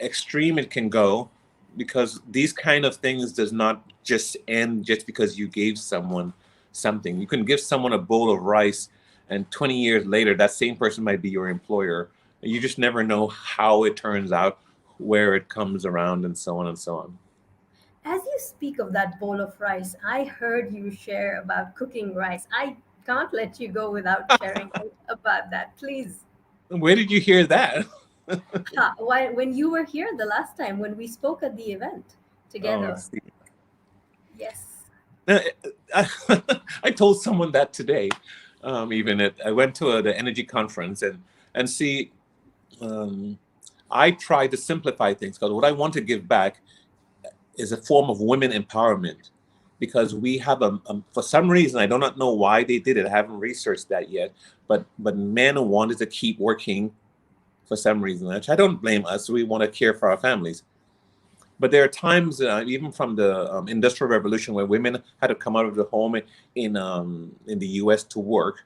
C: extreme it can go, because these kind of things does not just end just because you gave someone something. You can give someone a bowl of rice, and 20 years later, that same person might be your employer. You just never know how it turns out, where it comes around, and so on and so on.
B: As you speak of that bowl of rice, I heard you share about cooking rice. I can't let you go without sharing about that, please.
C: Where did you hear that?
B: Ha, when you were here the last time when we spoke at the event
C: Oh, I
B: together.
C: see.
B: Yes.
C: Uh, I, I told someone that today. I went to the energy conference, and see, um, I try to simplify things because what I want to give back is a form of women empowerment, because we have for some reason, I do not know why they did it. I haven't researched that yet, but men wanted to keep working for some reason, which I don't blame us. We want to care for our families. But there are times, even from the Industrial Revolution, where women had to come out of the home in the U.S. to work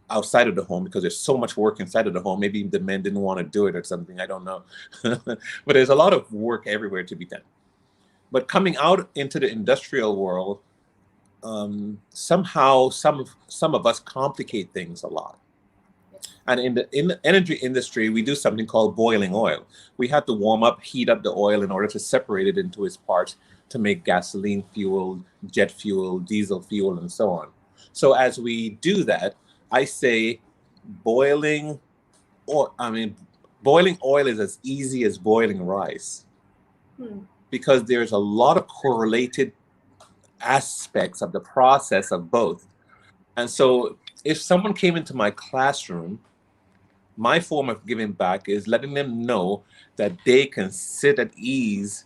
C: outside of the home because there's so much work inside of the home. Maybe the men didn't want to do it or something. I don't know. But there's a lot of work everywhere to be done. But coming out into the industrial world, somehow some of us complicate things a lot. And in the energy industry, we do something called boiling oil. We have to warm up, heat up the oil in order to separate it into its parts to make gasoline fuel, jet fuel, diesel fuel, and so on. So as we do that, I say boiling or I mean boiling oil is as easy as boiling rice,
B: Hmm.
C: because there's a lot of correlated aspects of the process of both. And so if someone came into my classroom, my form of giving back is letting them know that they can sit at ease,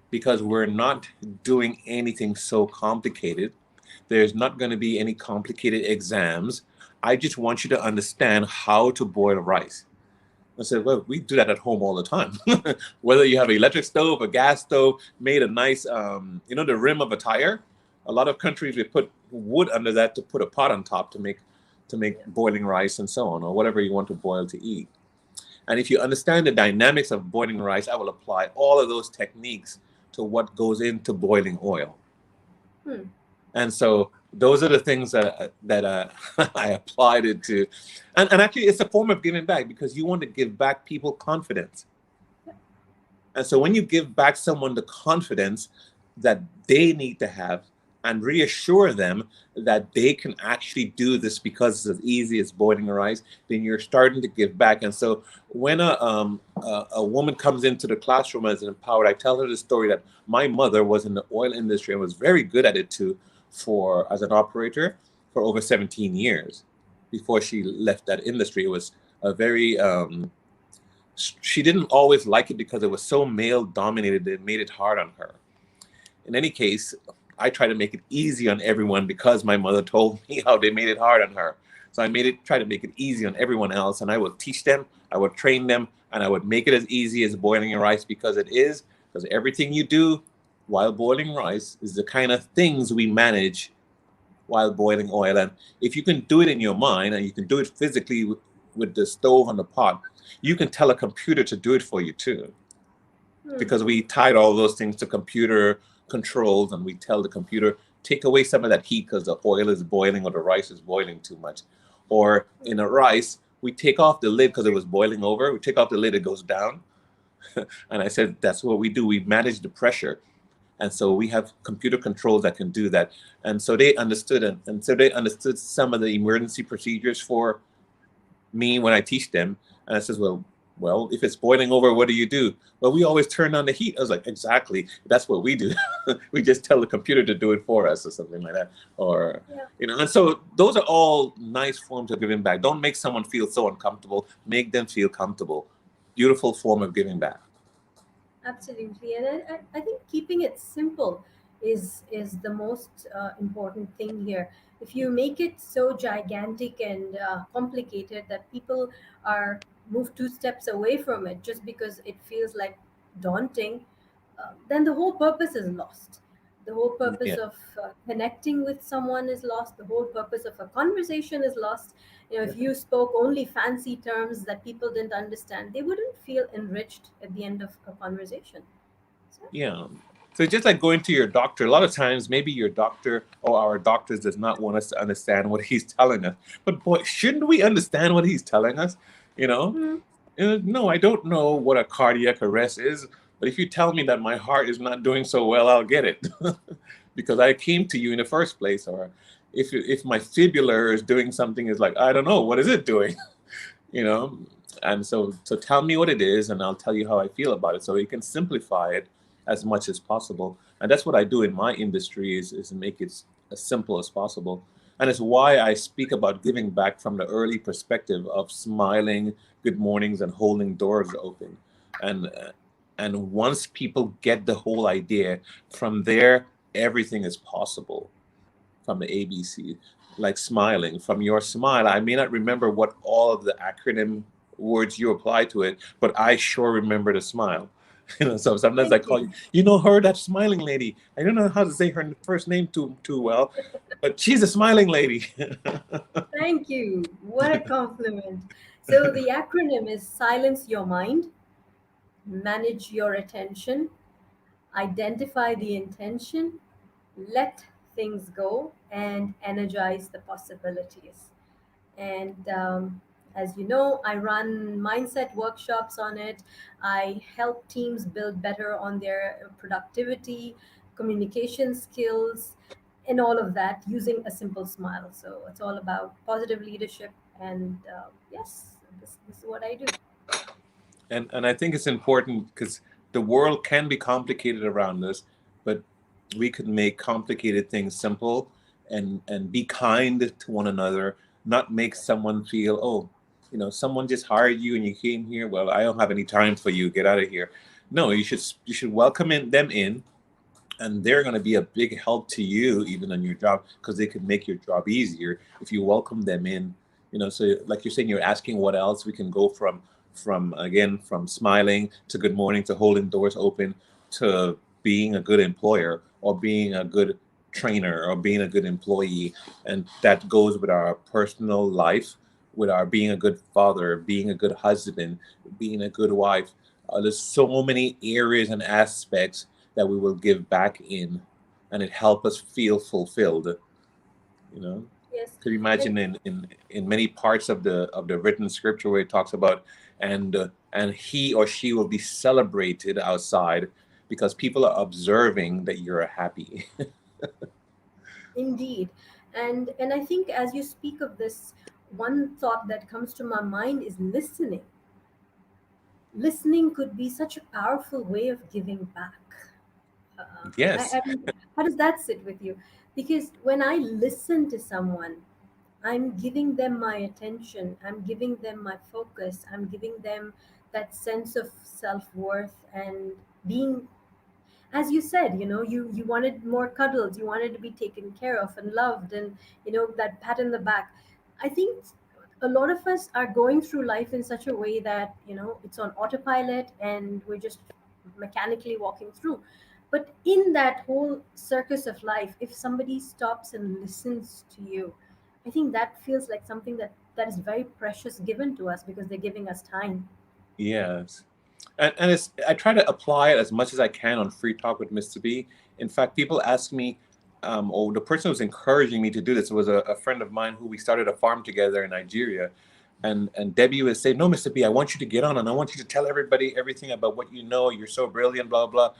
C: because we're not doing anything so complicated. There's not going to be any complicated exams. I just want you to understand how to boil rice. I said, well, we do that at home all the time. Whether you have an electric stove, a gas stove, made a nice, the rim of a tire. A lot of countries we put wood under that to put a pot on top to make boiling rice and so on, or whatever you want to boil to eat. And if you understand the dynamics of boiling rice, I will apply all of those techniques to what goes into boiling oil.
B: Hmm.
C: And so those are the things that I applied it to, and actually it's a form of giving back, because you want to give back people confidence. And so when you give back someone the confidence that they need to have, and reassure them that they can actually do this because it's as easy as boiling rice, then you're starting to give back. And so when a woman comes into the classroom as an empowered, I tell her the story that my mother was in the oil industry and was very good at it too, for as an operator for over 17 years before she left that industry. It was a very she didn't always like it because it was so male dominated that it made it hard on her. In any case, I try to make it easy on everyone because my mother told me how they made it hard on her. So I try to make it easy on everyone else, and I will teach them, I will train them, and I would make it as easy as boiling your rice, because it is. Because everything you do while boiling rice is the kind of things we manage while boiling oil. And if you can do it in your mind, and you can do it physically with the stove and the pot, you can tell a computer to do it for you too,
B: Hmm.
C: because we tied all those things to computer controls, and we tell the computer, take away some of that heat because the oil is boiling or the rice is boiling too much. Or in a rice, we take off the lid because it was boiling over. We take off the lid, it goes down. And I said, that's what we do. We manage the pressure. And so we have computer controls that can do that. And so they understood, and so they understood some of the emergency procedures for me when I teach them. And I says, well, if it's boiling over, what do you do? Well, we always turn on the heat. I was like, exactly. That's what we do. We just tell the computer to do it for us or something like that. Or, and so those are all nice forms of giving back. Don't make someone feel so uncomfortable. Make them feel comfortable. Beautiful form of giving back.
B: Absolutely, and I think keeping it simple is the most important thing here. If you make it so gigantic and complicated that people are moved two steps away from it just because it feels like daunting, then the whole purpose is lost. The whole purpose
C: Yeah.
B: of connecting with someone is lost. The whole purpose of a conversation is lost. If you spoke only fancy terms that people didn't understand, they wouldn't feel enriched at the end of a conversation. So,
C: Yeah. So just like going to your doctor, a lot of times maybe your doctor or our doctors does not want us to understand what he's telling us. But boy, shouldn't we understand what he's telling us? You know?
B: hmm,
C: No, I don't know what a cardiac arrest is, but if you tell me that my heart is not doing so well, I'll get it. Because I came to you in the first place. Or if my fibular is doing something, is like, I don't know, what is it doing? you know? And so tell me what it is, and I'll tell you how I feel about it. So you can simplify it as much as possible. And that's what I do in my industry is make it as simple as possible. And it's why I speak about giving back from the early perspective of smiling, good mornings, and holding doors open. And and once people get the whole idea, from there everything is possible. From the ABC, like smiling. From your smile, I may not remember what all of the acronym words you apply to it, but I sure remember the smile. So sometimes I
B: thank
C: call
B: you.
C: you, her, that smiling lady. I don't know how to say her first name too well, but she's a smiling lady.
B: Thank you. What a compliment. So, the acronym is silence your mind, manage your attention, identify the intention, let things go, and energize the possibilities. And as you know, I run mindset workshops on it. I help teams build better on their productivity, communication skills, and all of that using a simple smile. So it's all about positive leadership. And yes, this is what I do.
C: And I think it's important because the world can be complicated around us, but we can make complicated things simple and be kind to one another, not make someone feel, oh, someone just hired you and you came here. Well, I don't have any time for you. Get out of here. No, you should welcome them in, and they're going to be a big help to you even on your job because they can make your job easier if you welcome them in. So like you're saying, you're asking what else. We can go from smiling to good morning to holding doors open to being a good employer or being a good trainer or being a good employee. And that goes with our personal life, with our being a good father, being a good husband, being a good wife. There's so many areas and aspects that we will give back in, and it help us feel fulfilled. You know,
B: Yes.
C: could you
B: And
C: imagine in many parts of the written scripture where it talks about and he or she will be celebrated outside because people are observing that you're happy.
B: indeed. And I think as you speak of this, one thought that comes to my mind is listening. Listening could be such a powerful way of giving back.
C: Yes.
B: I mean, how does that sit with you? Because when I listen to someone, I'm giving them my attention, I'm giving them my focus, I'm giving them that sense of self worth and being, as you said, you wanted more cuddles, you wanted to be taken care of and loved, and that pat in the back. I think a lot of us are going through life in such a way that it's on autopilot and we're just mechanically walking through. But in that whole circus of life, if somebody stops and listens to you, I think that feels like something that is very precious given to us because they're giving us time.
C: Yes. And I try to apply it as much as I can on Free Talk with Mr. B. In fact, people ask me, or the person who was encouraging me to do this was a friend of mine who we started a farm together in Nigeria. And Debbie would say, no, Mr. B, I want you to get on and I want you to tell everybody everything about what you know. You're so brilliant, blah, blah.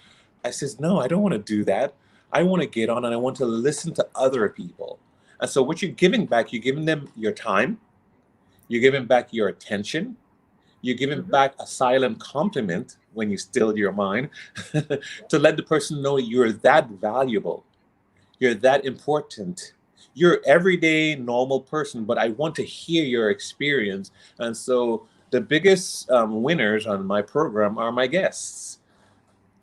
C: I says, no, I don't want to do that. I want to get on and I want to listen to other people. And so what you're giving back, you're giving them your time. You're giving back your attention. You're giving back a silent compliment when you stilled your mind to let the person know you're that valuable. You're that important. You're everyday normal person, but I want to hear your experience. And so the biggest winners on my program are my guests,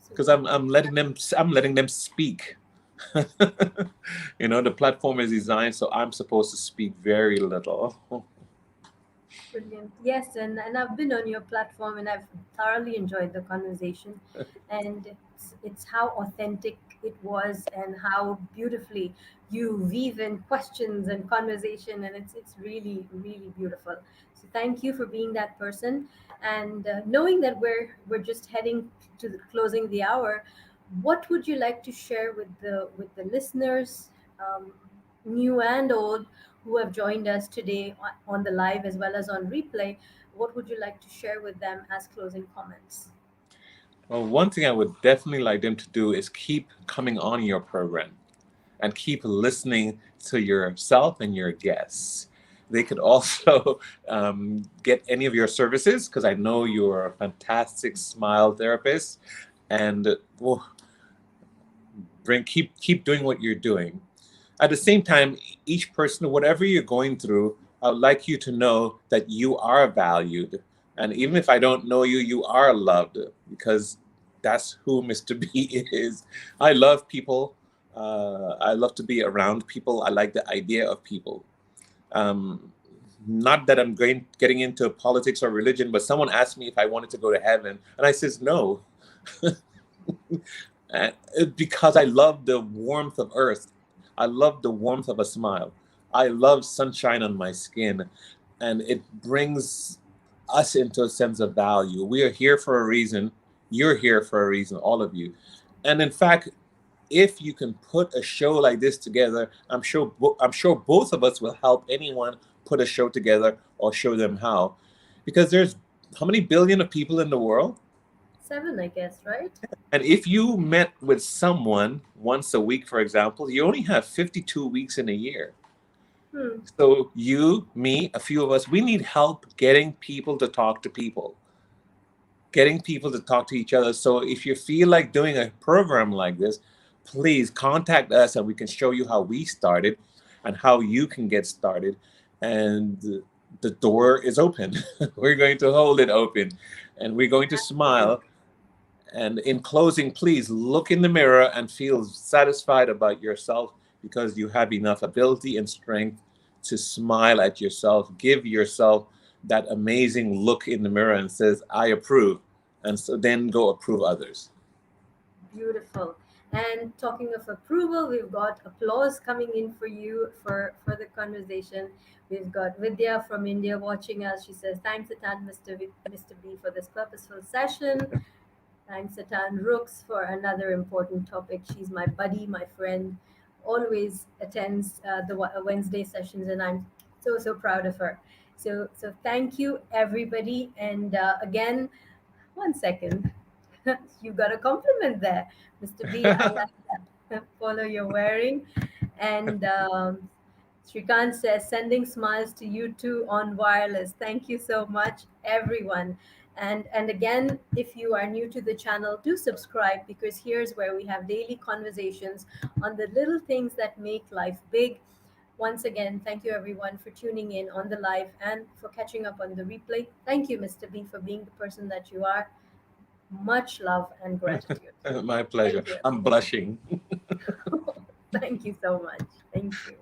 C: because I'm letting them speak. The platform is designed so I'm supposed to speak very little.
B: Brilliant. Yes, and I've been on your platform and I've thoroughly enjoyed the conversation. And it's how authentic it was and how beautifully you weave in questions and conversation, and it's really, really beautiful. So thank you for being that person. And knowing that we're just heading to closing the hour, what would you like to share with the listeners, new and old, who have joined us today on the live as well as on replay? What would you like to share with them as closing comments?
C: Well, one thing I would definitely like them to do is keep coming on your program and keep listening to yourself and your guests. They could also get any of your services, because I know you're a fantastic smile therapist, and keep doing what you're doing. At the same time, each person, whatever you're going through, I would like you to know that you are valued. And even if I don't know you, you are loved, because that's who Mr. B is. I love people. I love to be around people. I like the idea of people. Not that I'm getting into politics or religion, but someone asked me if I wanted to go to heaven, and I says no. Because I love the warmth of earth. I love the warmth of a smile. I love sunshine on my skin, and it brings us into a sense of value. We are here for a reason. You're here for a reason, all of you. And in fact, if you can put a show like this together, I'm sure both of us will help anyone put a show together or show them how. Because there's how many billion of people in the world?
B: 7, I guess, right?
C: And if you met with someone once a week, for example, you only have 52 weeks in a year. So you, me, a few of us, we need help getting people to talk to people, getting people to talk to each other. So if you feel like doing a program like this, please contact us and we can show you how we started and how you can get started. And the door is open. We're going to hold it open and we're going to smile. And in closing, please look in the mirror and feel satisfied about yourself, because you have enough ability and strength to smile at yourself. Give yourself that amazing look in the mirror and says, I approve. And so then go approve others.
B: Beautiful. And talking of approval, we've got applause coming in for you for the conversation. We've got Vidya from India watching us. She says, thanks a ton, Mr. B, for this purposeful session. Thanks a ton, Rooks, for another important topic. She's my buddy, my friend, always attends the Wednesday sessions, and I'm so proud of her. So thank you, everybody. And again, 1 second. You got a compliment there, Mr. B. I like that polo you're wearing. And Shrikant says, sending smiles to you too on wireless. Thank you so much, everyone. And again, if you are new to the channel, do subscribe, because here's where we have daily conversations on the little things that make life big. Once again, thank you everyone for tuning in on the live and for catching up on the replay. Thank you, Mr. B, for being the person that you are. Much love and gratitude.
C: My pleasure. I'm blushing.
B: Thank you so much. Thank you.